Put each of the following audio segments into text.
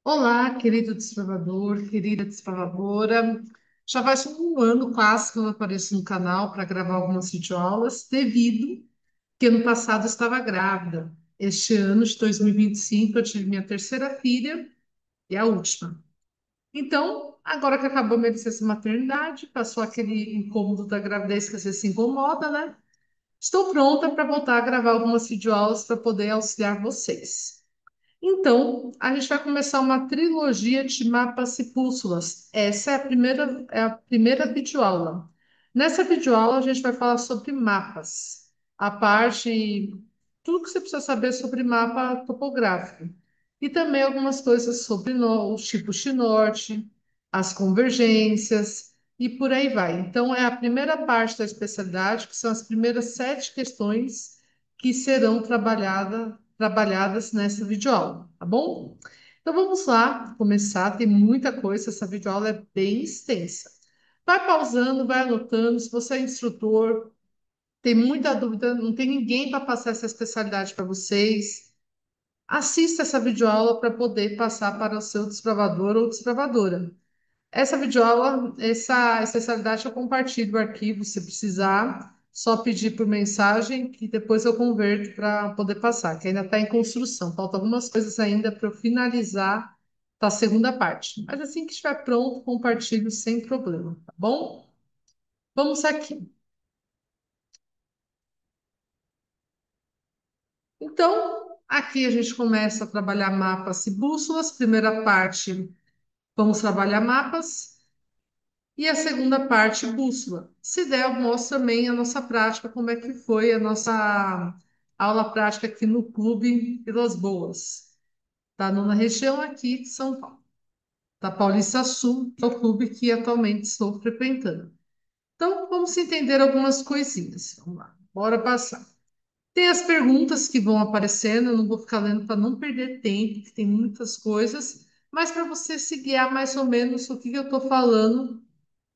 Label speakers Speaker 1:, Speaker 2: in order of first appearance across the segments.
Speaker 1: Olá, querido desbravador, querida desbravadora. Já faz um ano quase que eu não apareço no canal para gravar algumas videoaulas, devido que ano passado eu estava grávida. Este ano de 2025 eu tive minha terceira filha e a última. Então, agora que acabou minha licença maternidade, passou aquele incômodo da gravidez que você se incomoda, né? Estou pronta para voltar a gravar algumas videoaulas para poder auxiliar vocês. Então, a gente vai começar uma trilogia de mapas e bússolas. Essa é a primeira videoaula. Nessa videoaula, a gente vai falar sobre mapas, a parte, tudo que você precisa saber sobre mapa topográfico. E também algumas coisas sobre os tipos de norte, as convergências e por aí vai. Então, é a primeira parte da especialidade, que são as primeiras 7 questões que serão trabalhadas nessa videoaula, tá bom? Então vamos lá começar, tem muita coisa, essa videoaula é bem extensa. Vai pausando, vai anotando, se você é instrutor, tem muita dúvida, não tem ninguém para passar essa especialidade para vocês, assista essa videoaula para poder passar para o seu desbravador ou desbravadora. Essa videoaula, essa especialidade eu compartilho o arquivo, se precisar, só pedir por mensagem que depois eu converto para poder passar, que ainda está em construção. Faltam algumas coisas ainda para eu finalizar a segunda parte. Mas assim que estiver pronto, compartilho sem problema, tá bom? Vamos aqui. Então, aqui a gente começa a trabalhar mapas e bússolas. Primeira parte, vamos trabalhar mapas. E a segunda parte, bússola. Se der, eu mostro também a nossa prática, como é que foi a nossa aula prática aqui no Clube Vilas Boas. Tá na região aqui de São Paulo, da Paulista Sul, que é o clube que atualmente estou frequentando. Então, vamos entender algumas coisinhas. Vamos lá, bora passar. Tem as perguntas que vão aparecendo, eu não vou ficar lendo para não perder tempo, que tem muitas coisas, mas para você se guiar mais ou menos o que que eu estou falando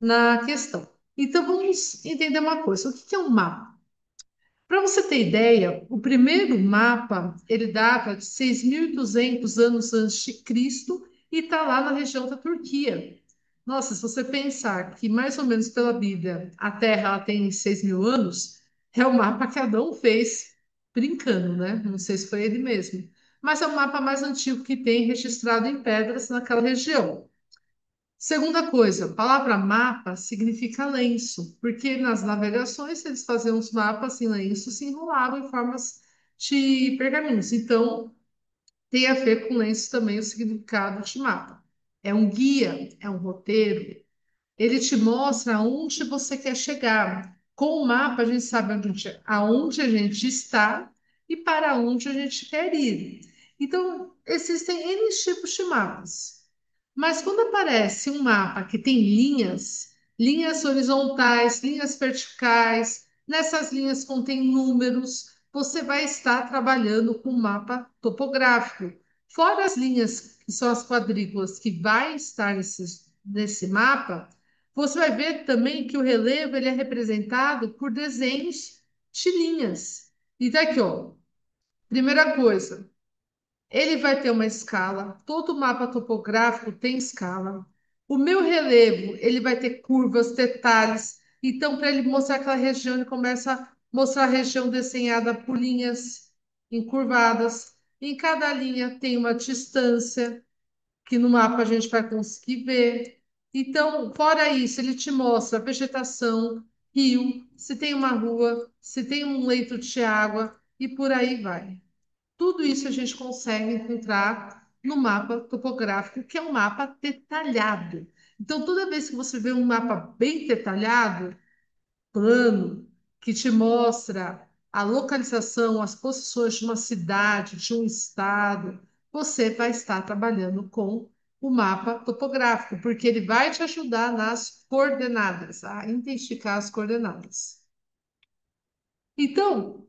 Speaker 1: na questão. Então, vamos entender uma coisa: o que é um mapa? Para você ter ideia, o primeiro mapa ele data de 6.200 anos antes de Cristo e está lá na região da Turquia. Nossa, se você pensar que mais ou menos pela Bíblia a Terra ela tem 6.000 anos, é o mapa que Adão fez, brincando, né? Não sei se foi ele mesmo, mas é o mapa mais antigo que tem registrado em pedras naquela região. Segunda coisa, a palavra mapa significa lenço, porque nas navegações eles faziam os mapas em lenço, se enrolavam em formas de pergaminhos. Então, tem a ver com lenço também o significado de mapa. É um guia, é um roteiro, ele te mostra aonde você quer chegar. Com o mapa, a gente sabe aonde a gente está e para onde a gente quer ir. Então, existem N tipos de mapas. Mas quando aparece um mapa que tem linhas, linhas horizontais, linhas verticais, nessas linhas contém números, você vai estar trabalhando com mapa topográfico. Fora as linhas, que são as quadrículas, que vai estar nesse mapa, você vai ver também que o relevo ele é representado por desenhos de linhas. E daqui, ó, primeira coisa, ele vai ter uma escala, todo mapa topográfico tem escala. O meu relevo, ele vai ter curvas, detalhes. Então, para ele mostrar aquela região, ele começa a mostrar a região desenhada por linhas encurvadas. Em cada linha tem uma distância que no mapa a gente vai conseguir ver. Então, fora isso, ele te mostra vegetação, rio, se tem uma rua, se tem um leito de água e por aí vai. Tudo isso a gente consegue encontrar no mapa topográfico, que é um mapa detalhado. Então, toda vez que você vê um mapa bem detalhado, plano, que te mostra a localização, as posições de uma cidade, de um estado, você vai estar trabalhando com o mapa topográfico, porque ele vai te ajudar nas coordenadas, a identificar as coordenadas. Então,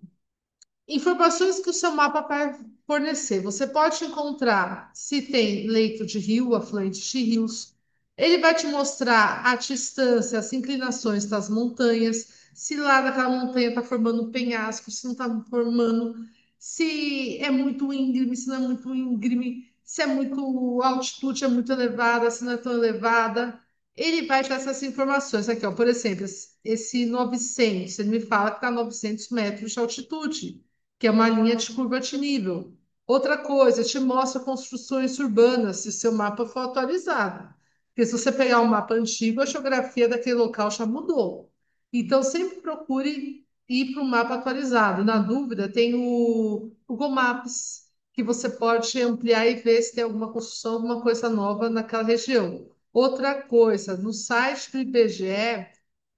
Speaker 1: informações que o seu mapa vai fornecer. Você pode encontrar se tem leito de rio, afluentes de rios. Ele vai te mostrar a distância, as inclinações das montanhas, se lá daquela montanha está formando um penhasco, se não está formando, se é muito íngreme, se não é muito íngreme, se é muito, a altitude é muito elevada, se não é tão elevada. Ele vai ter essas informações aqui, ó. Por exemplo, esse 900, ele me fala que está a 900 metros de altitude, que é uma linha de curva de nível. Outra coisa, te mostra construções urbanas, se o seu mapa for atualizado. Porque se você pegar um mapa antigo, a geografia daquele local já mudou. Então, sempre procure ir para um mapa atualizado. Na dúvida, tem o Google Maps, que você pode ampliar e ver se tem alguma construção, alguma coisa nova naquela região. Outra coisa, no site do IBGE,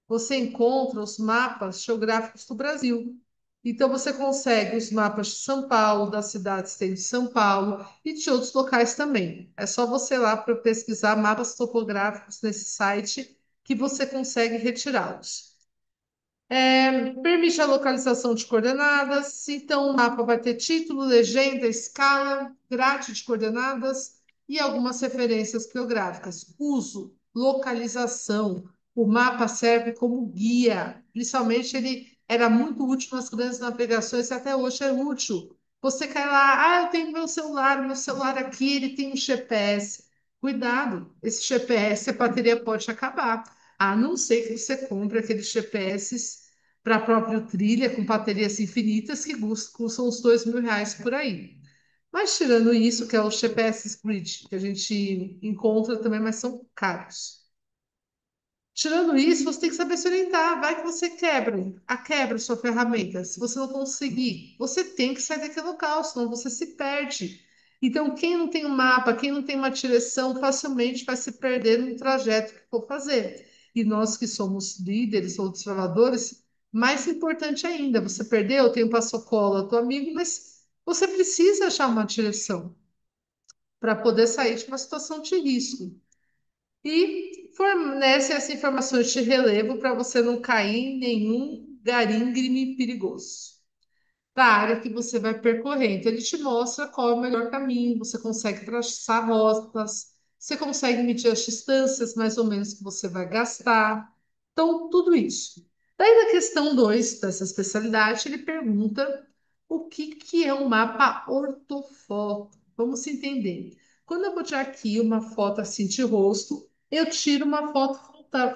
Speaker 1: você encontra os mapas geográficos do Brasil. Então, você consegue os mapas de São Paulo, das cidades que tem de São Paulo e de outros locais também. É só você ir lá para pesquisar mapas topográficos nesse site que você consegue retirá-los. Permite a localização de coordenadas, então o mapa vai ter título, legenda, escala, grade de coordenadas e algumas referências geográficas. Uso, localização. O mapa serve como guia, principalmente ele era muito útil nas grandes navegações e até hoje é útil. Você cai lá, eu tenho meu celular aqui, ele tem um GPS. Cuidado, esse GPS, a bateria pode acabar. A não ser que você compre aqueles GPS para a própria trilha com baterias infinitas que custam uns R$ 2.000 por aí. Mas tirando isso, que é o GPS Grid, que a gente encontra também, mas são caros. Tirando isso, você tem que saber se orientar. Vai que você quebra a sua ferramenta. Se você não conseguir, você tem que sair daquele local, senão você se perde. Então, quem não tem um mapa, quem não tem uma direção, facilmente vai se perder no trajeto que for fazer. E nós que somos líderes ou observadores, mais importante ainda, você perdeu, tem um passo-cola, teu amigo, mas você precisa achar uma direção para poder sair de uma situação de risco e fornece essas informações de relevo para você não cair em nenhum garíngrime perigoso da área que você vai percorrer. Então, ele te mostra qual é o melhor caminho, você consegue traçar rotas, você consegue medir as distâncias mais ou menos que você vai gastar. Então, tudo isso. Daí, na questão 2 dessa especialidade, ele pergunta o que que é um mapa ortofoto. Vamos se entender. Quando eu vou tirar aqui uma foto assim de rosto, eu tiro uma foto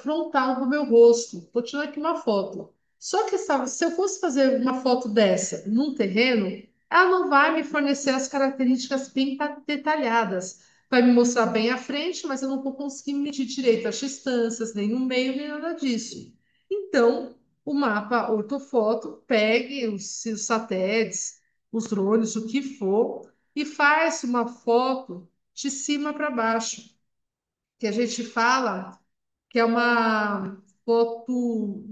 Speaker 1: frontal do meu rosto. Estou tirando aqui uma foto. Só que se eu fosse fazer uma foto dessa num terreno, ela não vai me fornecer as características bem detalhadas. Vai me mostrar bem à frente, mas eu não vou conseguir medir direito as distâncias, nem no meio, nem nada disso. Então, o mapa ortofoto pegue os satélites, os drones, o que for, e faz uma foto de cima para baixo, que a gente fala que é foto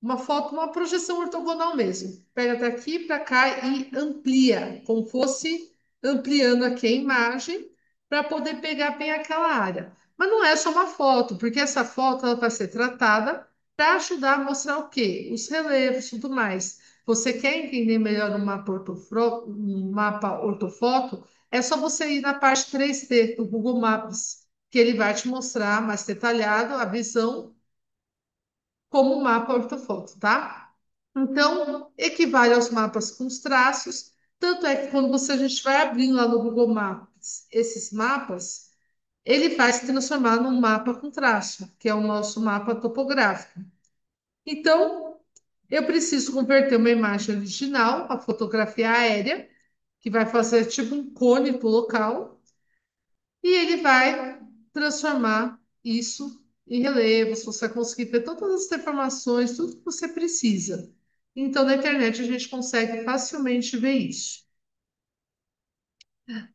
Speaker 1: uma projeção ortogonal mesmo. Pega daqui para cá e amplia, como fosse ampliando aqui a imagem para poder pegar bem aquela área. Mas não é só uma foto, porque essa foto ela vai ser tratada para ajudar a mostrar o quê? Os relevos e tudo mais. Você quer entender melhor um mapa ortofoto? É só você ir na parte 3D do Google Maps, que ele vai te mostrar mais detalhado a visão como um mapa ortofoto, tá? Então, equivale aos mapas com os traços. Tanto é que quando a gente vai abrindo lá no Google Maps esses mapas, ele vai se transformar num mapa com traço, que é o nosso mapa topográfico. Então, eu preciso converter uma imagem original, a fotografia aérea, que vai fazer tipo um cone do local, e ele vai transformar isso em relevos. Você vai conseguir ter todas as informações, tudo que você precisa. Então, na internet, a gente consegue facilmente ver isso.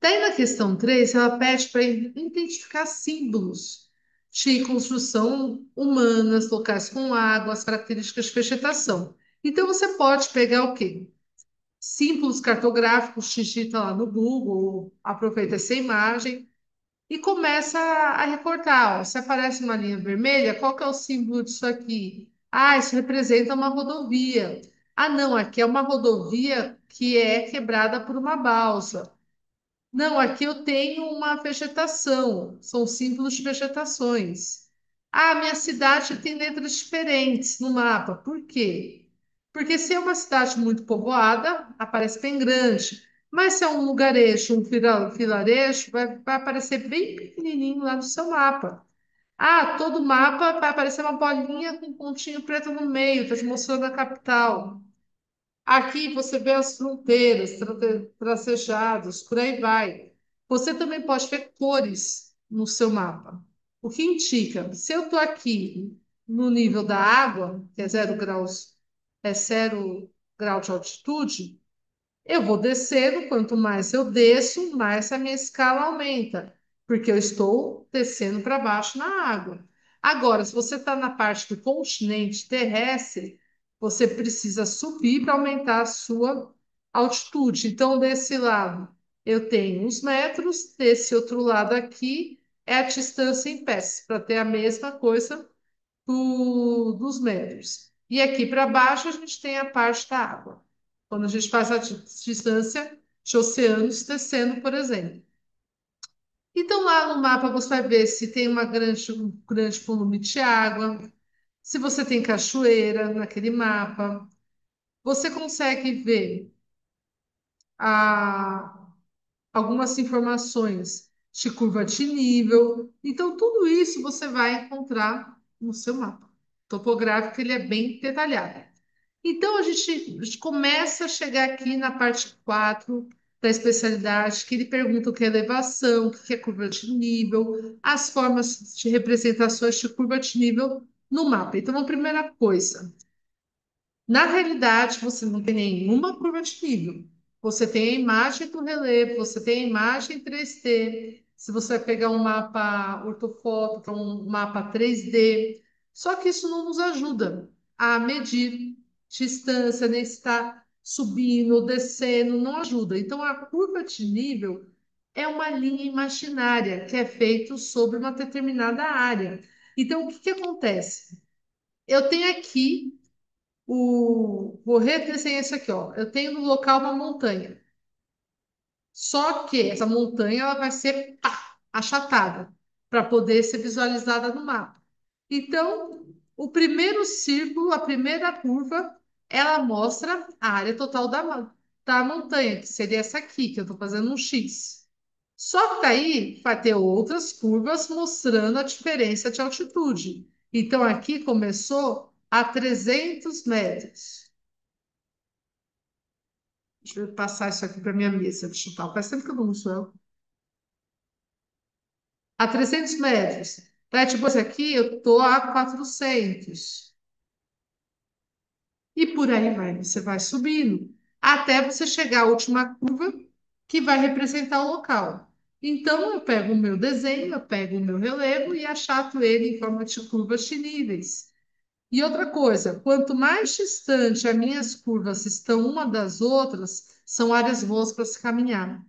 Speaker 1: Daí, na questão 3, ela pede para identificar símbolos de construção humanas, locais com água, as características de vegetação. Então, você pode pegar o quê? Símbolos cartográficos, digita lá no Google, aproveita essa imagem e começa a recortar. Ó. Se aparece uma linha vermelha, qual que é o símbolo disso aqui? Ah, isso representa uma rodovia. Ah, não, aqui é uma rodovia que é quebrada por uma balsa. Não, aqui eu tenho uma vegetação, são símbolos de vegetações. Ah, minha cidade tem letras diferentes no mapa. Por quê? Porque se é uma cidade muito povoada, aparece bem grande. Mas se é um lugarejo, vilarejo, vai aparecer bem pequenininho lá no seu mapa. Ah, todo mapa vai aparecer uma bolinha com um pontinho preto no meio, está te mostrando a capital. Aqui você vê as fronteiras, tracejados, por aí vai. Você também pode ver cores no seu mapa. O que indica, se eu estou aqui no nível da água, que é 0 graus, é 0 grau de altitude, eu vou descendo, quanto mais eu desço, mais a minha escala aumenta, porque eu estou descendo para baixo na água. Agora, se você está na parte do continente terrestre, você precisa subir para aumentar a sua altitude. Então, desse lado, eu tenho uns metros, desse outro lado aqui é a distância em pés, para ter a mesma coisa dos metros. E aqui para baixo a gente tem a parte da água. Quando a gente faz a distância de oceanos descendo, por exemplo. Então, lá no mapa você vai ver se tem um grande volume de água, se você tem cachoeira naquele mapa. Você consegue ver a, algumas informações de curva de nível. Então, tudo isso você vai encontrar no seu mapa. Topográfico, ele é bem detalhado. Então, a gente começa a chegar aqui na parte 4 da especialidade, que ele pergunta o que é elevação, o que é curva de nível, as formas de representações de curva de nível no mapa. Então, a primeira coisa, na realidade, você não tem nenhuma curva de nível. Você tem a imagem do relevo, você tem a imagem 3D. Se você vai pegar um mapa ortofoto, que é um mapa 3D. Só que isso não nos ajuda a medir distância, nem se está subindo, descendo, não ajuda. Então, a curva de nível é uma linha imaginária que é feita sobre uma determinada área. Então, o que que acontece? Eu tenho aqui vou redesenhar isso aqui, ó. Eu tenho no local uma montanha. Só que essa montanha ela vai ser achatada para poder ser visualizada no mapa. Então, o primeiro círculo, a primeira curva, ela mostra a área total da montanha, que seria essa aqui, que eu estou fazendo um X. Só que daí vai ter outras curvas mostrando a diferença de altitude. Então, aqui começou a 300 metros. Deixa eu passar isso aqui para minha mesa digital. Faz tempo que eu não uso ela. A 300 metros. Tá? Tipo, esse aqui eu tô a 400. E por aí vai. Você vai subindo. Até você chegar à última curva, que vai representar o local. Então, eu pego o meu desenho, eu pego o meu relevo e achato ele em forma de curvas de níveis. E outra coisa, quanto mais distante as minhas curvas estão uma das outras, são áreas boas para se caminhar,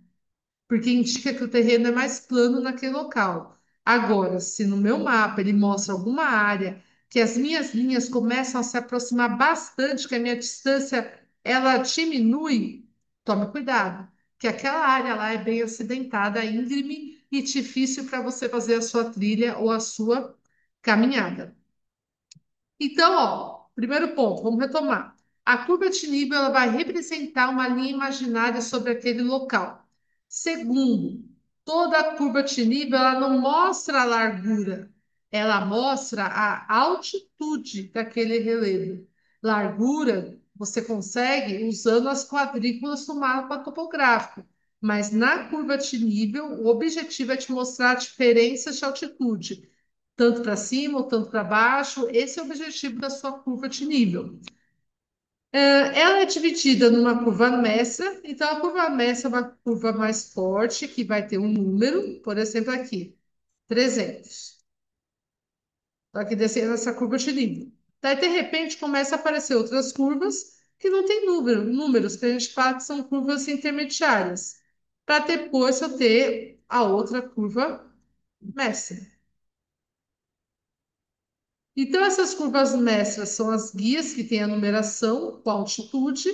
Speaker 1: porque indica que o terreno é mais plano naquele local. Agora, se no meu mapa ele mostra alguma área que as minhas linhas começam a se aproximar bastante, que a minha distância ela diminui, tome cuidado, que aquela área lá é bem acidentada, íngreme e difícil para você fazer a sua trilha ou a sua caminhada. Então, ó, primeiro ponto, vamos retomar. A curva de nível ela vai representar uma linha imaginária sobre aquele local. Segundo, toda a curva de nível ela não mostra a largura, ela mostra a altitude daquele relevo. Largura você consegue usando as quadrículas do mapa topográfico, mas na curva de nível o objetivo é te mostrar a diferença de altitude tanto para cima ou tanto para baixo. Esse é o objetivo da sua curva de nível. Ela é dividida numa curva mestra, então a curva mestra é uma curva mais forte, que vai ter um número, por exemplo, aqui, 300. Estou aqui descendo essa curva de nível. Daí, de repente, começa a aparecer outras curvas que não tem números, que a gente fala que são curvas intermediárias, para depois eu ter a outra curva mestra. Então, essas curvas mestras são as guias que têm a numeração com altitude,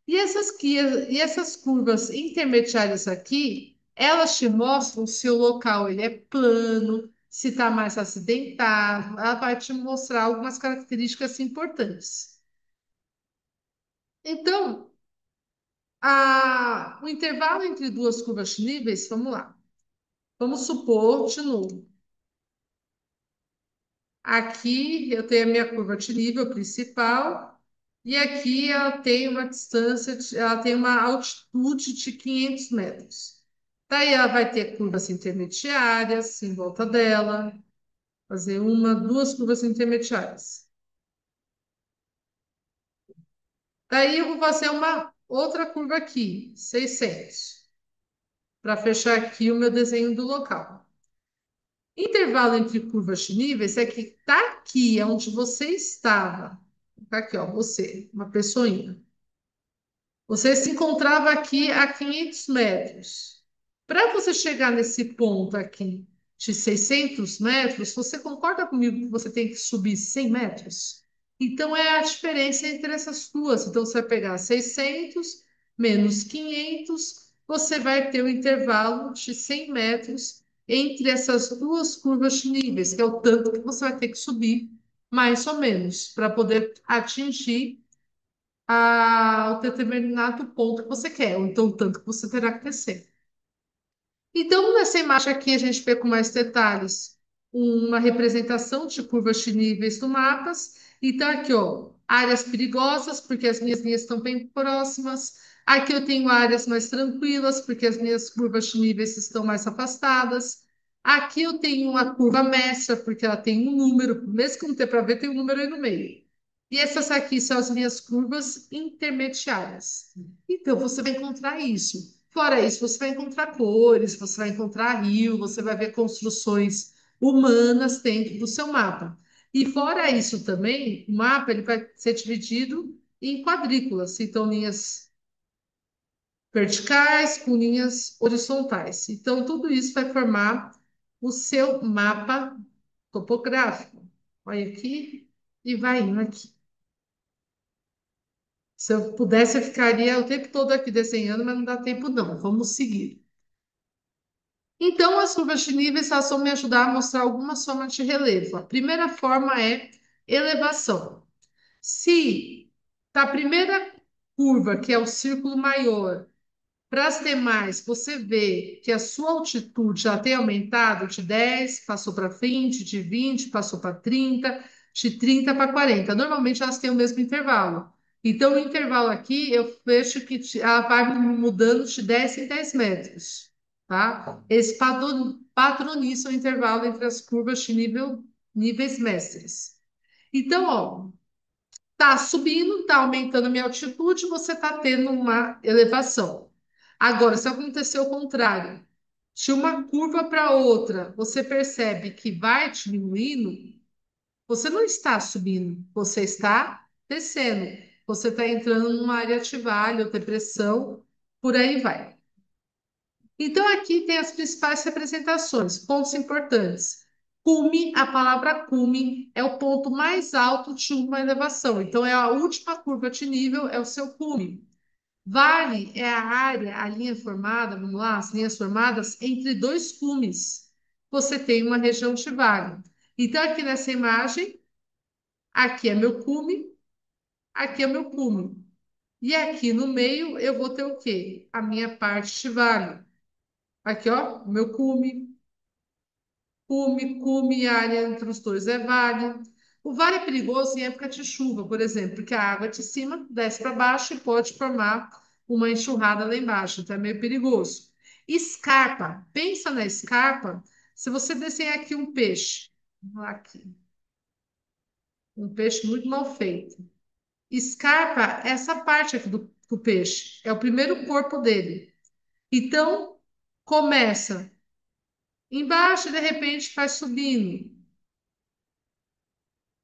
Speaker 1: e essas curvas intermediárias aqui, elas te mostram se o local ele é plano, se está mais acidentado, ela vai te mostrar algumas características importantes. Então, O intervalo entre duas curvas de níveis, vamos lá. Vamos supor, de novo, aqui eu tenho a minha curva de nível principal e aqui ela tem uma distância, ela tem uma altitude de 500 metros. Daí ela vai ter curvas intermediárias em volta dela, fazer uma, duas curvas intermediárias. Daí eu vou fazer uma outra curva aqui, 600, para fechar aqui o meu desenho do local. Intervalo entre curvas de níveis é que tá aqui, é onde você estava. Tá aqui, ó, você, uma pessoinha. Você se encontrava aqui a 500 metros. Para você chegar nesse ponto aqui de 600 metros, você concorda comigo que você tem que subir 100 metros? Então, é a diferença entre essas duas. Então, você vai pegar 600 menos 500, você vai ter o intervalo de 100 metros entre essas duas curvas de níveis, que é o tanto que você vai ter que subir, mais ou menos, para poder atingir ao determinado ponto que você quer, ou então o tanto que você terá que descer. Então, nessa imagem aqui, a gente vê com mais detalhes uma representação de curvas de níveis do mapas. Então, aqui, ó, áreas perigosas, porque as minhas linhas estão bem próximas. Aqui eu tenho áreas mais tranquilas, porque as minhas curvas de níveis estão mais afastadas. Aqui eu tenho uma curva mestra, porque ela tem um número, mesmo que não tenha para ver, tem um número aí no meio. E essas aqui são as minhas curvas intermediárias. Então, você vai encontrar isso. Fora isso, você vai encontrar cores, você vai encontrar rio, você vai ver construções humanas dentro do seu mapa. E fora isso também, o mapa ele vai ser dividido em quadrículas, então linhas verticais com linhas horizontais. Então, tudo isso vai formar o seu mapa topográfico. Olha aqui e vai indo aqui. Se eu pudesse, eu ficaria o tempo todo aqui desenhando, mas não dá tempo, não. Vamos seguir. Então, as curvas de níveis elas vão me ajudar a mostrar algumas formas de relevo. A primeira forma é elevação. Se da primeira curva, que é o círculo maior, para as demais, você vê que a sua altitude já tem aumentado de 10, passou para 20, de 20, passou para 30, de 30 para 40. Normalmente elas têm o mesmo intervalo. Então, o intervalo aqui, eu vejo que ela vai mudando de 10 em 10 metros, tá? Eles padronizam o intervalo entre as curvas de níveis mestres. Então, ó, tá subindo, tá aumentando a minha altitude, você tá tendo uma elevação. Agora, se acontecer o contrário, de uma curva para outra, você percebe que vai diminuindo, você não está subindo, você está descendo. Você está entrando numa área de vale ou depressão, por aí vai. Então, aqui tem as principais representações, pontos importantes. Cume, a palavra cume é o ponto mais alto de uma elevação. Então, é a última curva de nível, é o seu cume. Vale é a área, a linha formada, vamos lá, as linhas formadas entre dois cumes. Você tem uma região de vale. Então, aqui nessa imagem, aqui é meu cume, aqui é meu cume. E aqui no meio eu vou ter o quê? A minha parte de vale. Aqui, ó, o meu cume, cume, área entre os dois é vale. O vale é perigoso em época de chuva, por exemplo, porque a água de cima desce para baixo e pode formar uma enxurrada lá embaixo, então é meio perigoso. Escarpa, pensa na escarpa. Se você desenhar aqui um peixe, vamos lá aqui, um peixe muito mal feito. Escarpa, é essa parte aqui do peixe, é o primeiro corpo dele. Então, começa embaixo e de repente vai subindo.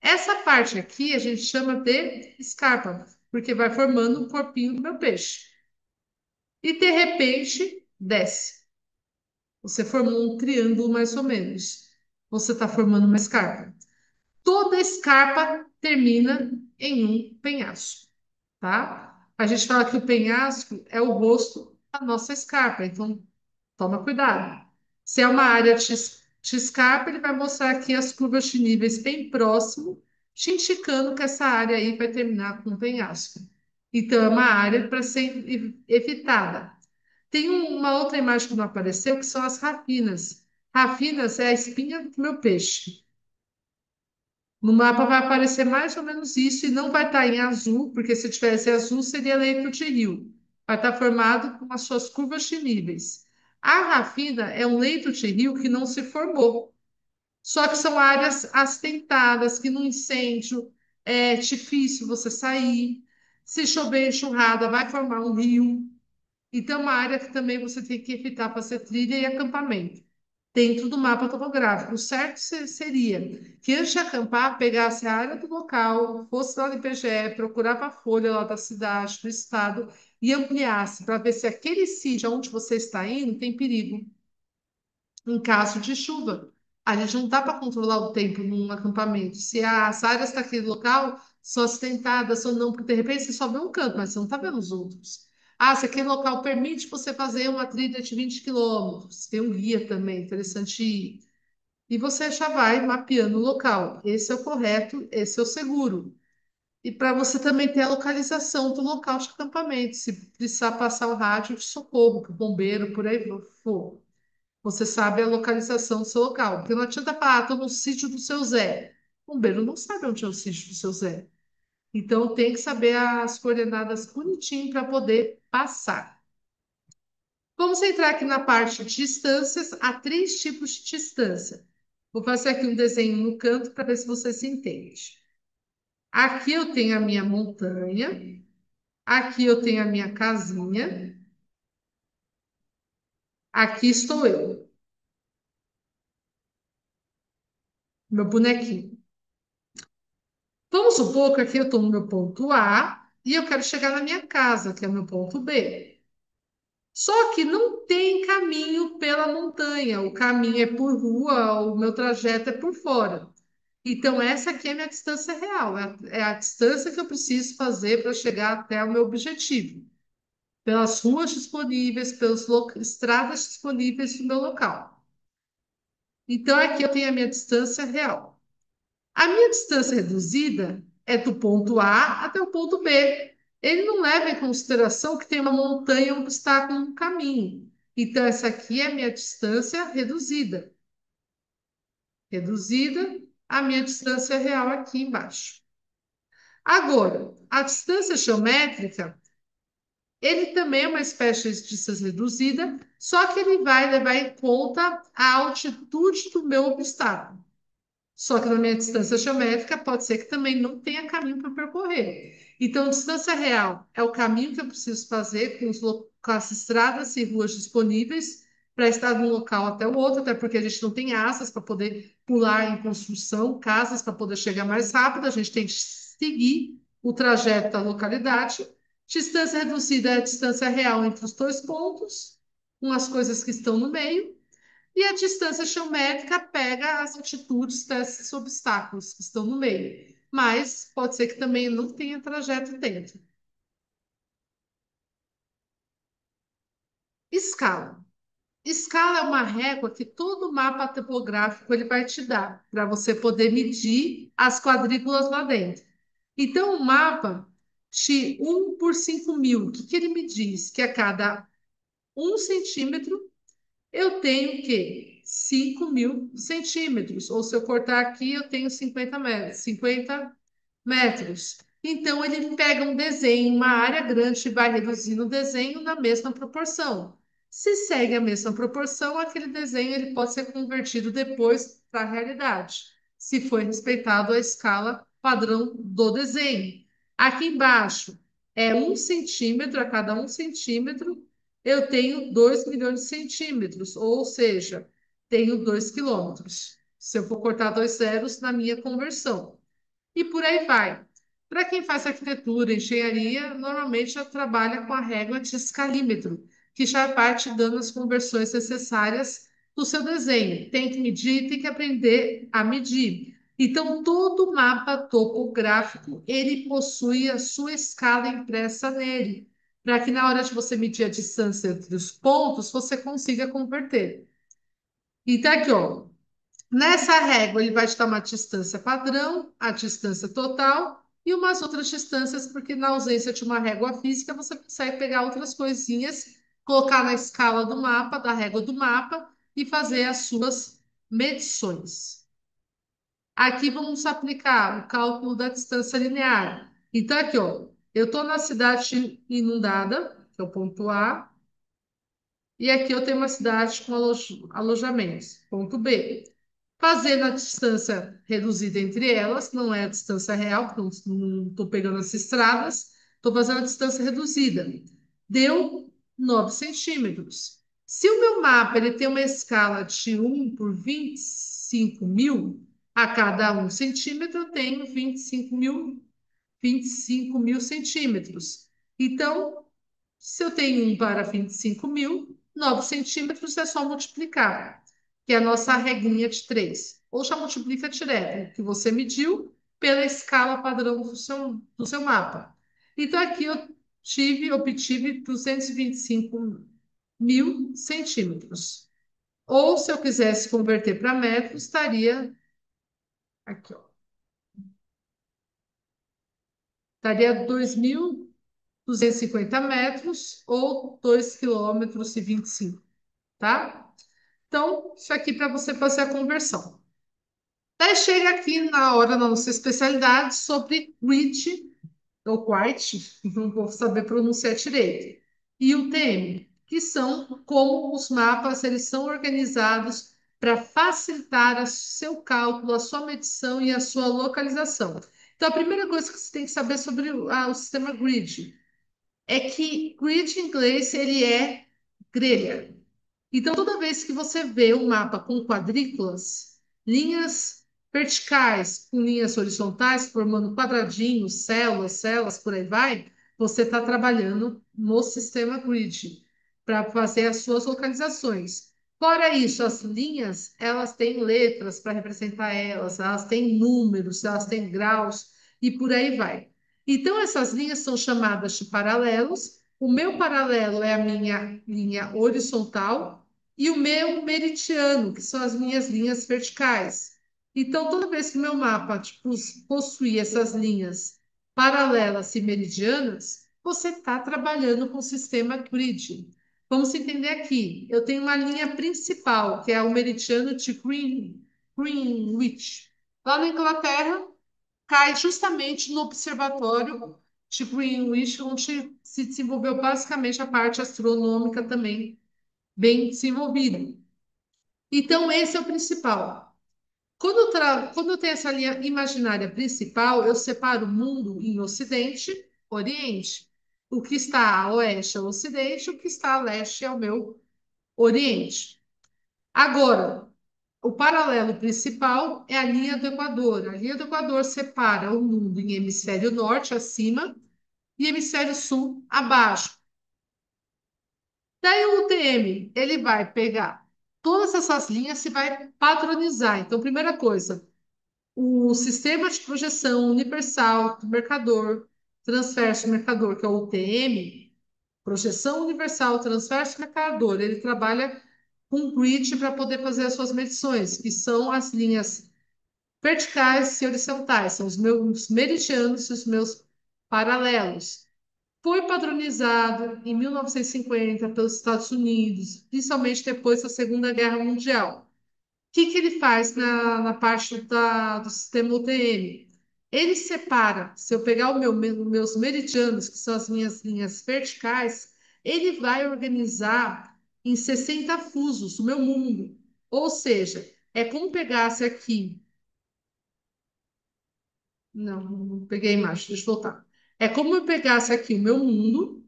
Speaker 1: Essa parte aqui a gente chama de escarpa, porque vai formando um corpinho do meu peixe. E de repente desce. Você formou um triângulo mais ou menos. Você está formando uma escarpa. Toda escarpa termina em um penhasco, tá? A gente fala que o penhasco é o rosto da nossa escarpa, então toma cuidado. Se é uma área de escarpa, ele vai mostrar aqui as curvas de níveis bem próximo, te indicando que essa área aí vai terminar com um penhasco. Então, é uma área para ser evitada. Tem uma outra imagem que não apareceu, que são as rafinas. Rafinas é a espinha do meu peixe. No mapa vai aparecer mais ou menos isso e não vai estar em azul, porque se tivesse azul seria leito de rio. Vai estar formado com as suas curvas de níveis. A rafina é um leito de rio que não se formou. Só que são áreas astentadas, que no incêndio é difícil você sair. Se chover enxurrada, vai formar um rio. Então, é uma área que também você tem que evitar para ser trilha e acampamento, dentro do mapa topográfico. O certo seria que antes de acampar, pegasse a área do local, fosse lá no IBGE, procurava a folha lá da cidade, do estado, e ampliasse para ver se aquele sítio onde você está indo tem perigo em caso de chuva. A gente não dá para controlar o tempo num acampamento. Se as áreas daquele local são assentadas ou não, porque de repente você só vê um canto, mas você não está vendo os outros. Ah, se aquele local permite você fazer uma trilha de 20 quilômetros, tem um guia também, interessante ir. E você já vai mapeando o local. Esse é o correto, esse é o seguro. E para você também ter a localização do local de acampamento, se precisar passar o rádio de socorro para o bombeiro, por aí for. Você sabe a localização do seu local. Porque não adianta falar, estou no sítio do seu Zé. O bombeiro não sabe onde é o sítio do seu Zé. Então tem que saber as coordenadas bonitinho para poder passar. Vamos entrar aqui na parte de distâncias. Há três tipos de distância. Vou fazer aqui um desenho no canto para ver se você se entende. Aqui eu tenho a minha montanha, aqui eu tenho a minha casinha, aqui estou eu, meu bonequinho. Vamos supor que aqui eu estou no meu ponto A e eu quero chegar na minha casa, que é o meu ponto B. Só que não tem caminho pela montanha, o caminho é por rua, o meu trajeto é por fora. Então, essa aqui é a minha distância real, é a distância que eu preciso fazer para chegar até o meu objetivo, pelas ruas disponíveis, pelas estradas disponíveis no meu local. Então, aqui eu tenho a minha distância real. A minha distância reduzida é do ponto A até o ponto B. Ele não leva em consideração que tem uma montanha, um obstáculo no caminho. Então, essa aqui é a minha distância reduzida. Reduzida, a minha distância real aqui embaixo. Agora, a distância geométrica, ele também é uma espécie de distância reduzida, só que ele vai levar em conta a altitude do meu obstáculo. Só que na minha distância geométrica pode ser que também não tenha caminho para percorrer. Então, distância real é o caminho que eu preciso fazer com as estradas e ruas disponíveis para estar de um local até o outro, até porque a gente não tem asas para poder pular em construção, casas para poder chegar mais rápido, a gente tem que seguir o trajeto da localidade. Distância reduzida é a distância real entre os dois pontos, com as coisas que estão no meio. E a distância geométrica pega as altitudes desses obstáculos que estão no meio. Mas pode ser que também não tenha trajeto dentro. Escala. Escala é uma régua que todo mapa topográfico ele vai te dar para você poder medir as quadrículas lá dentro. Então, o mapa de 1 por 5.000, o que que ele me diz? Que a cada 1 centímetro eu tenho o quê? 5.000 centímetros. Ou se eu cortar aqui, eu tenho 50 metros. 50 metros. Então, ele pega um desenho, uma área grande, e vai reduzindo o desenho na mesma proporção. Se segue a mesma proporção, aquele desenho ele pode ser convertido depois para a realidade, se foi respeitado a escala padrão do desenho. Aqui embaixo é 1 centímetro, a cada 1 centímetro eu tenho 2 milhões de centímetros, ou seja, tenho 2 quilômetros. Se eu for cortar dois zeros na minha conversão. E por aí vai. Para quem faz arquitetura, engenharia, normalmente já trabalha com a régua de escalímetro, que já vai te dando as conversões necessárias do seu desenho. Tem que medir, tem que aprender a medir. Então, todo mapa topográfico, ele possui a sua escala impressa nele, para que na hora de você medir a distância entre os pontos, você consiga converter. Então, aqui, ó, nessa régua, ele vai te dar uma distância padrão, a distância total, e umas outras distâncias, porque na ausência de uma régua física, você consegue pegar outras coisinhas, colocar na escala do mapa, da régua do mapa, e fazer as suas medições. Aqui vamos aplicar o cálculo da distância linear. Então, aqui, ó, eu estou na cidade inundada, que é o ponto A, e aqui eu tenho uma cidade com alojamentos, ponto B. Fazendo a distância reduzida entre elas, não é a distância real, porque eu não estou pegando as estradas, estou fazendo a distância reduzida. Deu 9 centímetros. Se o meu mapa ele tem uma escala de 1 por 25 mil, a cada 1 centímetro eu tenho 25 mil centímetros. Então, se eu tenho 1 para 25 mil, 9 centímetros é só multiplicar, que é a nossa regrinha de 3. Ou já multiplica direto, o que você mediu, pela escala padrão do seu mapa. Então, aqui eu obtive 225 mil centímetros. Ou, se eu quisesse converter para metros, aqui, ó, estaria 2.250 metros ou 2,25 km, tá? Então, isso aqui para você fazer a conversão. Daí chega aqui na hora da nossa especialidade sobre grid, ou quite, não vou saber pronunciar direito, e o TM, que são como os mapas eles são organizados para facilitar o seu cálculo, a sua medição e a sua localização. Então, a primeira coisa que você tem que saber sobre o sistema grid é que grid em inglês ele é grelha. Então, toda vez que você vê um mapa com quadrículas, linhas verticais com linhas horizontais, formando quadradinhos, células, por aí vai, você está trabalhando no sistema grid para fazer as suas localizações. Fora isso, as linhas, elas têm letras para representar elas têm números, elas têm graus e por aí vai. Então, essas linhas são chamadas de paralelos. O meu paralelo é a minha linha horizontal e o meu meridiano, que são as minhas linhas verticais. Então, toda vez que o meu mapa tipo, possui essas linhas paralelas e meridianas, você está trabalhando com o sistema grid. Vamos entender aqui. Eu tenho uma linha principal, que é o meridiano de Greenwich. Lá na Inglaterra, cai justamente no observatório de Greenwich, onde se desenvolveu basicamente a parte astronômica também bem desenvolvida. Então, esse é o principal. Quando eu tenho essa linha imaginária principal, eu separo o mundo em Ocidente, Oriente. O que está a oeste é o Ocidente, o que está a leste é o meu Oriente. Agora, o paralelo principal é a linha do Equador. A linha do Equador separa o mundo em hemisfério norte, acima, e hemisfério sul, abaixo. Daí o UTM, ele vai pegar todas essas linhas e vai padronizar. Então, primeira coisa, o sistema de projeção universal do mercador, transverso mercador, que é o UTM, projeção universal transverso mercador, ele trabalha com grid para poder fazer as suas medições, que são as linhas verticais e horizontais, são os meus meridianos e os meus paralelos. Foi padronizado em 1950 pelos Estados Unidos, principalmente depois da Segunda Guerra Mundial. O que que ele faz na parte do sistema UTM? Ele separa, se eu pegar meus meridianos, que são as minhas linhas verticais, ele vai organizar em 60 fusos o meu mundo. Ou seja, é como pegasse aqui. Não, não peguei a imagem, deixa eu voltar. É como eu pegasse aqui o meu mundo.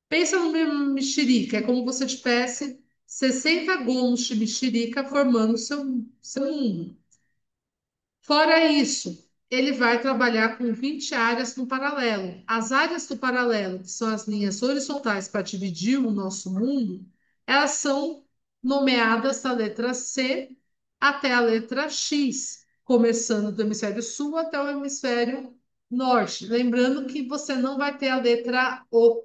Speaker 1: Pensa no mexerica, é como você tivesse 60 gomos de mexerica formando o seu mundo. Fora isso, ele vai trabalhar com 20 áreas no paralelo. As áreas do paralelo, que são as linhas horizontais para dividir o nosso mundo, elas são nomeadas da letra C até a letra X, começando do hemisfério sul até o hemisfério norte. Lembrando que você não vai ter a letra O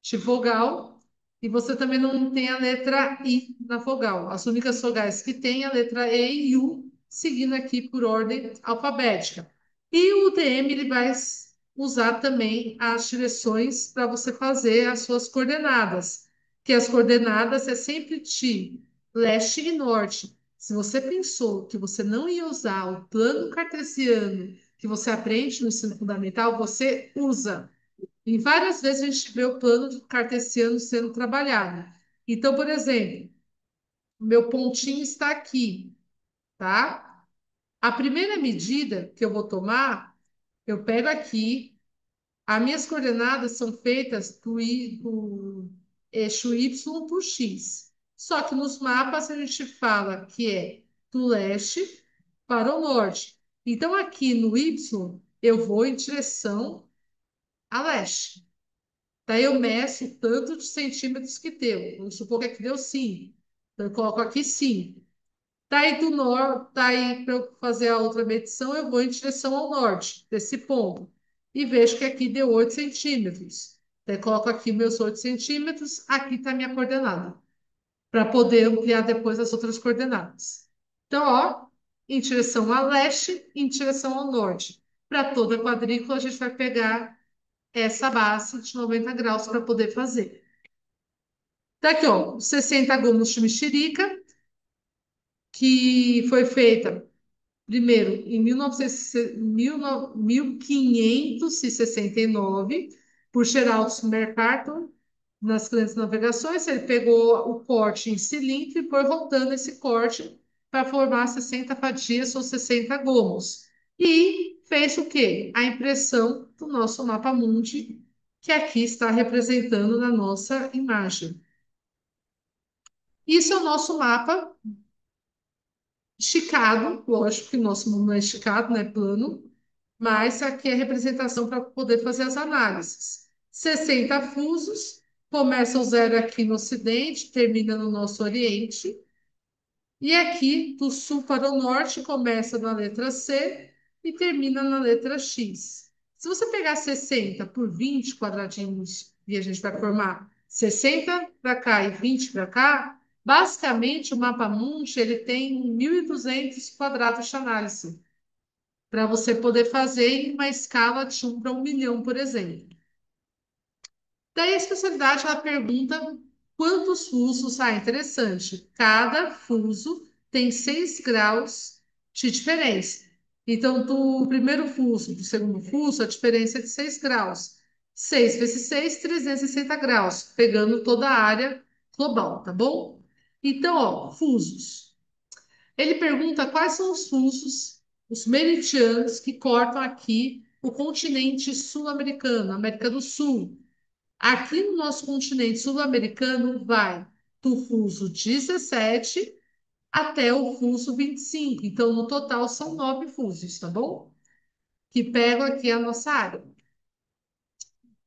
Speaker 1: de vogal e você também não tem a letra I na vogal. As únicas vogais que tem é a letra E e U seguindo aqui por ordem alfabética. E o UTM ele vai usar também as direções para você fazer as suas coordenadas, que as coordenadas é sempre ti, leste e norte. Se você pensou que você não ia usar o plano cartesiano que você aprende no ensino fundamental, você usa. E várias vezes a gente vê o plano cartesiano sendo trabalhado. Então, por exemplo, o meu pontinho está aqui, tá? A primeira medida que eu vou tomar, eu pego aqui, as minhas coordenadas são feitas do eixo Y por X. Só que nos mapas a gente fala que é do leste para o norte. Então, aqui no Y, eu vou em direção a leste. Daí eu meço o tanto de centímetros que deu. Vamos supor que aqui deu 5. Então, eu coloco aqui 5. Daí do norte, daí para eu fazer a outra medição, eu vou em direção ao norte desse ponto. E vejo que aqui deu 8 centímetros. Daí coloco aqui meus 8 centímetros, aqui está a minha coordenada. Para poder ampliar depois as outras coordenadas. Então, ó, em direção a leste, em direção ao norte. Para toda a quadrícula, a gente vai pegar essa base de 90 graus para poder fazer. Daqui, ó, 60 gomos de mexerica, que foi feita primeiro em 1569 por Gerald Mercator nas grandes navegações. Ele pegou o corte em cilindro e foi rodando esse corte para formar 60 fatias ou 60 gomos. E fez o quê? A impressão do nosso mapa mundi, que aqui está representando na nossa imagem. Isso é o nosso mapa esticado, lógico que o nosso mundo não é esticado, não é plano, mas aqui é a representação para poder fazer as análises. 60 fusos, começa o zero aqui no ocidente, termina no nosso oriente, e aqui do sul para o norte começa na letra C e termina na letra X. Se você pegar 60 por 20 quadradinhos e a gente vai formar 60 para cá e 20 para cá, basicamente o mapa mundi ele tem 1.200 quadrados de análise para você poder fazer em uma escala de 1 para 1 milhão, por exemplo. Daí a especialidade ela pergunta quantos fusos. Ah, interessante. Cada fuso tem 6 graus de diferença. Então, do primeiro fuso para o segundo fuso, a diferença é de 6 graus. 6 vezes 6, 360 graus, pegando toda a área global, tá bom? Então, ó, fusos. Ele pergunta quais são os fusos, os meridianos que cortam aqui o continente sul-americano, América do Sul. Aqui no nosso continente sul-americano vai do fuso 17 até o fuso 25. Então, no total, são 9 fusos, tá bom? Que pegam aqui a nossa área.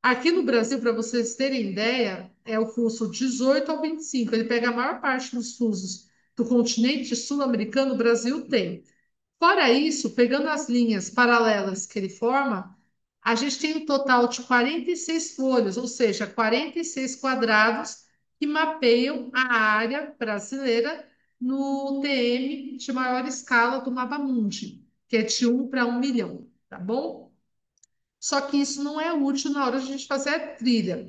Speaker 1: Aqui no Brasil, para vocês terem ideia, é o fuso 18 ao 25. Ele pega a maior parte dos fusos do continente sul-americano, o Brasil tem. Fora isso, pegando as linhas paralelas que ele forma, a gente tem um total de 46 folhas, ou seja, 46 quadrados que mapeiam a área brasileira no TM de maior escala do mapa mundi, que é de 1 para 1 milhão, tá bom? Só que isso não é útil na hora de a gente fazer a trilha.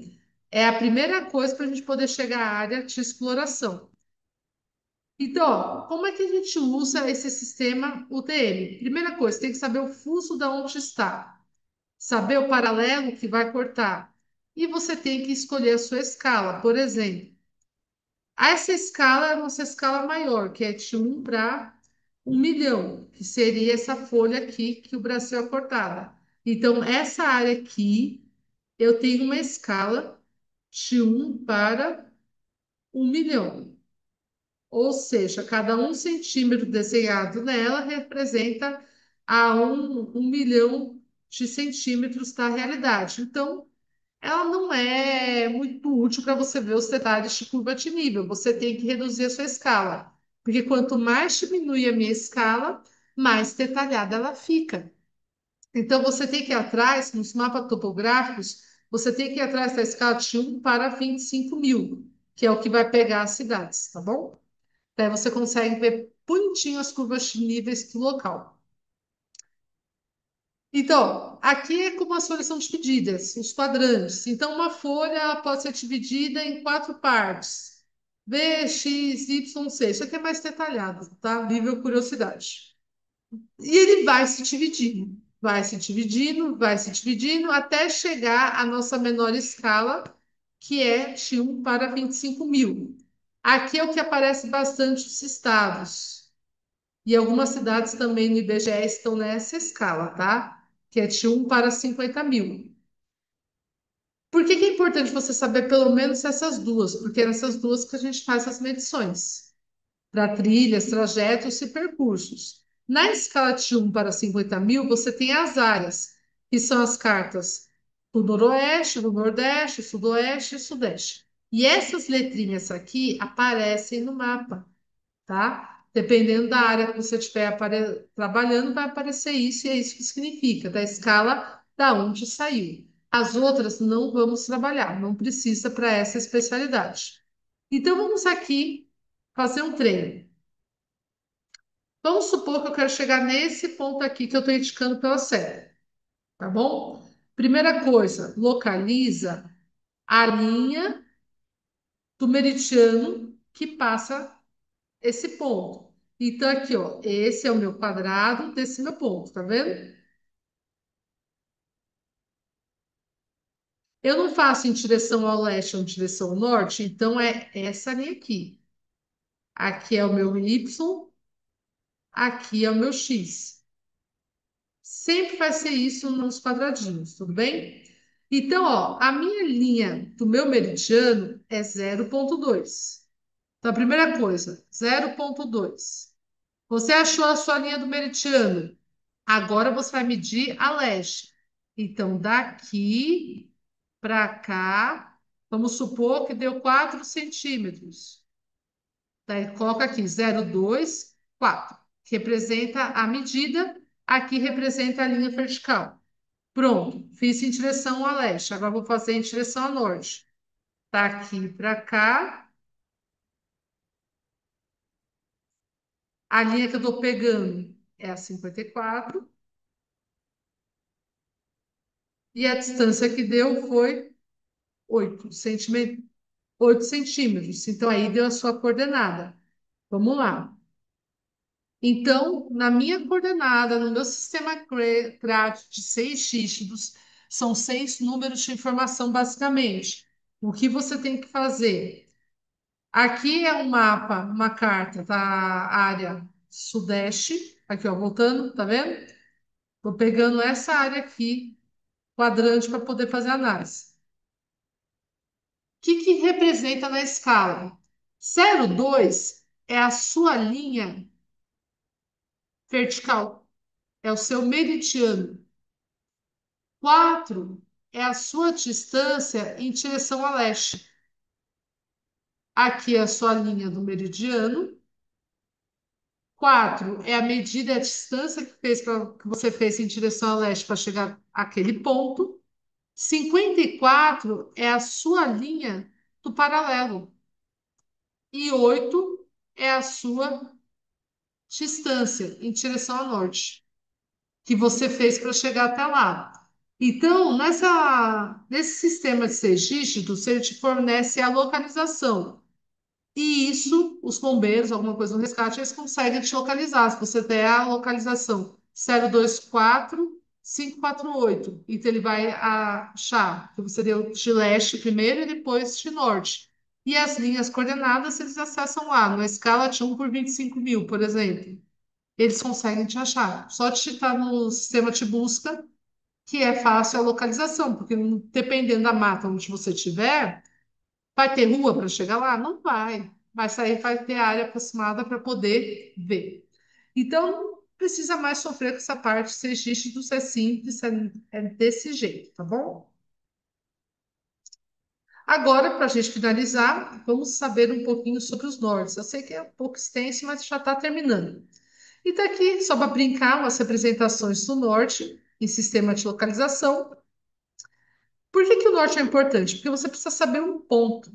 Speaker 1: É a primeira coisa para a gente poder chegar à área de exploração. Então, ó, como é que a gente usa esse sistema UTM? Primeira coisa, tem que saber o fuso da onde está, saber o paralelo que vai cortar. E você tem que escolher a sua escala. Por exemplo, essa escala é a nossa escala maior, que é de 1 para 1 milhão, que seria essa folha aqui que o Brasil é cortada. Então, essa área aqui, eu tenho uma escala de 1 para 1 milhão. Ou seja, cada 1 centímetro desenhado nela representa a 1 milhão de centímetros da realidade. Então, ela não é muito útil para você ver os detalhes de curva de nível. Você tem que reduzir a sua escala. Porque quanto mais diminui a minha escala, mais detalhada ela fica. Então, você tem que ir atrás, nos mapas topográficos, você tem que ir atrás da escala de 1 para 25 mil, que é o que vai pegar as cidades, tá bom? Daí você consegue ver bonitinho as curvas de níveis do local. Então, aqui é como as folhas são divididas, os quadrantes. Então, uma folha ela pode ser dividida em quatro partes. B, X, Y, C. Isso aqui é mais detalhado, tá? Nível curiosidade. E ele vai se dividindo, vai se dividindo, vai se dividindo, até chegar à nossa menor escala, que é de 1 para 25.000. Aqui é o que aparece bastante os estados. E algumas cidades também no IBGE estão nessa escala, tá? Que é de 1 para 50.000. Por que que é importante você saber pelo menos essas duas? Porque é nessas duas que a gente faz as medições para trilhas, trajetos e percursos. Na escala de 1 para 50.000, você tem as áreas, que são as cartas do Noroeste, do Nordeste, Sudoeste e Sudeste. E essas letrinhas aqui aparecem no mapa, tá? Dependendo da área que você estiver trabalhando, vai aparecer isso, e é isso que significa, da escala da onde saiu. As outras não vamos trabalhar, não precisa para essa especialidade. Então, vamos aqui fazer um treino. Vamos supor que eu quero chegar nesse ponto aqui que eu estou indicando pela série, tá bom? Primeira coisa, localiza a linha do meridiano que passa esse ponto. Então, aqui, ó, esse é o meu quadrado desse meu ponto, tá vendo? Eu não faço em direção ao leste ou em direção ao norte, então é essa linha aqui. Aqui é o meu Y, aqui é o meu X. Sempre vai ser isso nos quadradinhos, tudo bem? Então, ó, a minha linha do meu meridiano é 0,2. Então, a primeira coisa, 0,2. Você achou a sua linha do meridiano? Agora você vai medir a leste. Então, daqui para cá, vamos supor que deu 4 centímetros. Daí, coloca aqui 0,2, 4. Representa a medida, aqui representa a linha vertical. Pronto, fiz em direção a leste. Agora vou fazer em direção a norte. Tá aqui para cá. A linha que eu estou pegando é a 54. E a distância que deu foi 8 centímetros. 8 centímetros. Então, aí deu a sua coordenada. Vamos lá. Então, na minha coordenada, no meu sistema CRAD de 6 dígitos, são 6 números de informação, basicamente. O que você tem que fazer? Aqui é um mapa, uma carta da área sudeste. Aqui, ó, voltando, tá vendo? Tô pegando essa área aqui, quadrante, para poder fazer análise. O que que representa na escala? 0,2 é a sua linha vertical, é o seu meridiano. 4 é a sua distância em direção a leste. Aqui é a sua linha do meridiano. 4 é a medida e a distância que você fez em direção a leste para chegar àquele ponto. 54 é a sua linha do paralelo. E 8 é a sua distância em direção ao norte, que você fez para chegar até lá. Então, nesse sistema de 6 dígitos, ele te fornece a localização. E isso, os bombeiros, alguma coisa no resgate, eles conseguem te localizar. Se você der a localização 024 548, então ele vai achar que você deu de leste primeiro e depois de norte. E as linhas coordenadas eles acessam lá, numa escala de 1 por 25.000, por exemplo. Eles conseguem te achar. Só digitar no sistema de busca, que é fácil a localização, porque dependendo da mata onde você estiver, vai ter rua para chegar lá? Não vai. Vai sair, vai ter área aproximada para poder ver. Então, não precisa mais sofrer com essa parte. 6 dígitos é simples, é desse jeito, tá bom? Agora, para a gente finalizar, vamos saber um pouquinho sobre os nortes. Eu sei que é um pouco extenso, mas já está terminando. E tá aqui, só para brincar, umas representações do norte em sistema de localização. Por que que o norte é importante? Porque você precisa saber um ponto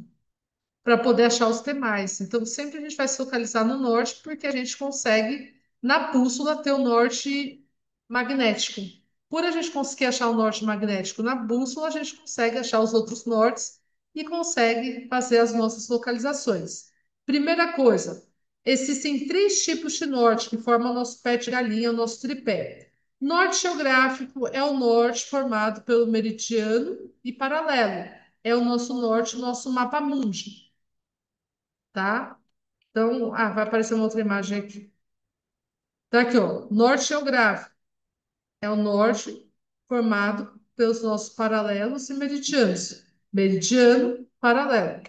Speaker 1: para poder achar os demais. Então, sempre a gente vai se localizar no norte, porque a gente consegue, na bússola, ter o norte magnético. Por a gente conseguir achar o norte magnético na bússola, a gente consegue achar os outros nortes e consegue fazer as nossas localizações. Primeira coisa, existem três tipos de norte que formam o nosso pé de galinha, o nosso tripé. Norte geográfico é o norte formado pelo meridiano e paralelo. É o nosso norte, o nosso mapa mundi, tá? Então, vai aparecer uma outra imagem aqui. Tá aqui, ó. Norte geográfico é o norte formado pelos nossos paralelos e meridianos. Meridiano, paralelo.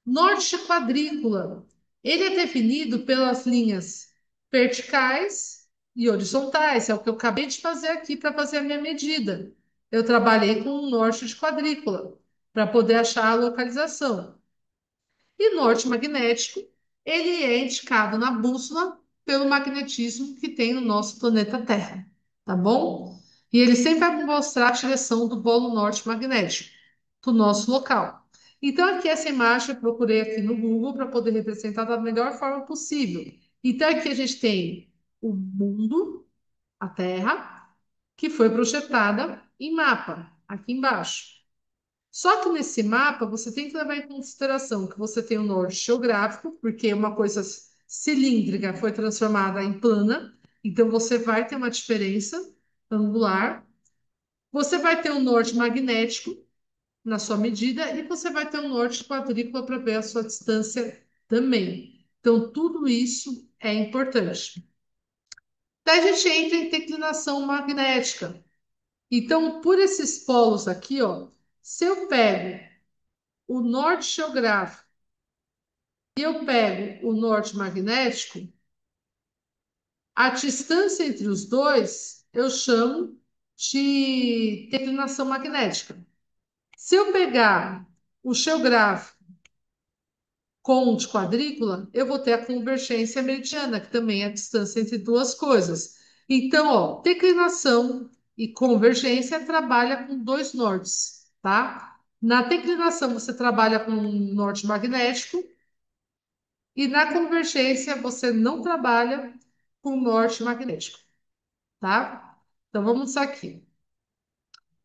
Speaker 1: Norte quadrícula. Ele é definido pelas linhas verticais e horizontais. É o que eu acabei de fazer aqui para fazer a minha medida. Eu trabalhei com um norte de quadrícula para poder achar a localização. E norte magnético, ele é indicado na bússola pelo magnetismo que tem no nosso planeta Terra, tá bom? E ele sempre vai mostrar a direção do polo norte magnético do nosso local. Então, aqui essa imagem eu procurei aqui no Google para poder representar da melhor forma possível. Então, aqui a gente tem o mundo, a Terra, que foi projetada em mapa, aqui embaixo. Só que nesse mapa você tem que levar em consideração que você tem o norte geográfico, porque uma coisa cilíndrica foi transformada em plana, então você vai ter uma diferença angular. Você vai ter o norte magnético na sua medida e você vai ter o norte quadrícula para ver a sua distância também. Então, tudo isso é importante. Daí a gente entra em declinação magnética. Então, por esses polos aqui, ó, se eu pego o norte geográfico e eu pego o norte magnético, a distância entre os dois eu chamo de declinação magnética. Se eu pegar o geográfico com o de quadrícula, eu vou ter a convergência meridiana, que também é a distância entre duas coisas. Então, ó, declinação e convergência trabalha com dois nortes, tá? Na declinação, você trabalha com um norte magnético. E na convergência, você não trabalha com norte magnético, tá? Então, vamos aqui.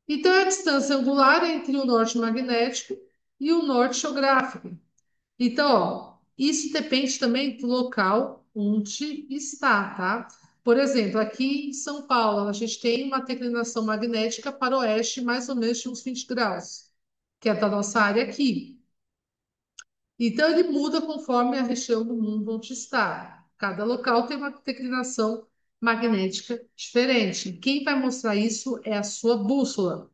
Speaker 1: Então, é a distância angular entre o norte magnético e o norte geográfico. Então, ó, isso depende também do local onde está, tá? Por exemplo, aqui em São Paulo, a gente tem uma declinação magnética para o oeste, mais ou menos de uns 20 graus, que é da nossa área aqui. Então, ele muda conforme a região do mundo onde está. Cada local tem uma declinação magnética diferente. Quem vai mostrar isso é a sua bússola.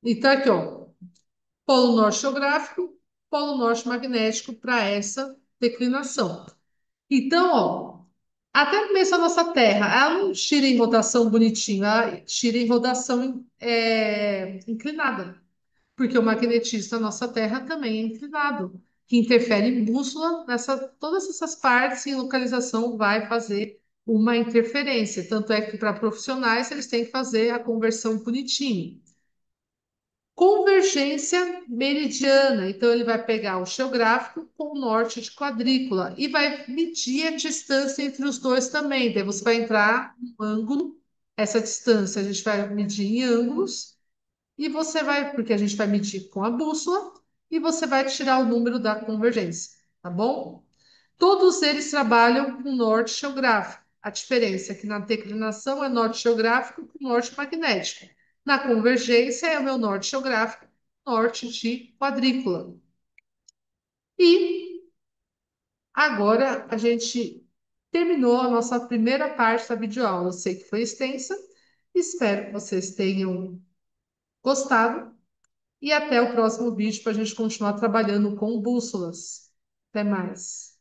Speaker 1: Então, aqui, ó, polo norte geográfico, polo norte magnético para essa declinação. Então, ó, até mesmo a nossa Terra, ela não gira em rotação bonitinho, ela gira em rotação inclinada. Porque o magnetismo da nossa Terra também é inclinado, que interfere em bússola, todas essas partes em localização vai fazer uma interferência. Tanto é que para profissionais eles têm que fazer a conversão bonitinho. Convergência meridiana. Então, ele vai pegar o geográfico com o norte de quadrícula e vai medir a distância entre os dois também. Daí você vai entrar no ângulo, essa distância a gente vai medir em ângulos. E você vai, porque a gente vai medir com a bússola, e você vai tirar o número da convergência, tá bom? Todos eles trabalham com norte geográfico. A diferença é que na declinação é norte geográfico com norte magnético. Na convergência é o meu norte geográfico, norte de quadrícula. E agora a gente terminou a nossa primeira parte da videoaula. Eu sei que foi extensa, espero que vocês tenham gostado. E até o próximo vídeo para a gente continuar trabalhando com bússolas. Até mais.